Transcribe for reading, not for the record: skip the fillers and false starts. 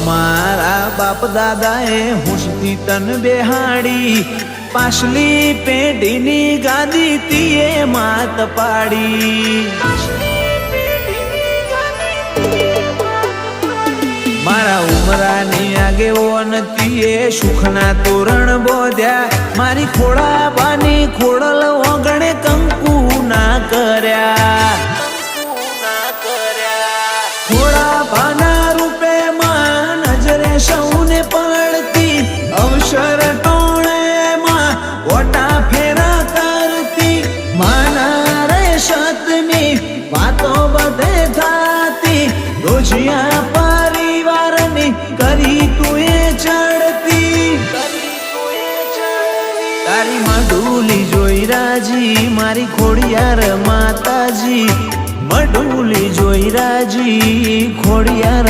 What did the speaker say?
મારા બાપ દાદાએ હુંશથી તન બેહાડી, પાછલી પેઢીની ગાદી તીએ માત પાડી। મારા ઉમરાની આગેવાન તીએ સુખના તોરણ બોધ્યા, મારી ખોડાબાની ખોડલ ઓગણે કંકુ ના કર્યા। ખોડાબાના રૂપે માં નજરે સૌને પડતી, અવસર ટોળેમાં ઓટા ફેરા કરતી, માના રે સતની વાતો બધે થાતી, રોજિયા પરિવારની કરી તુએ ચડતી। તારી મઢુલી જોઈ રાજી મારી ખોડિયાર માતાજી, મઢુલી જોઈ રાજી ખોડિયાર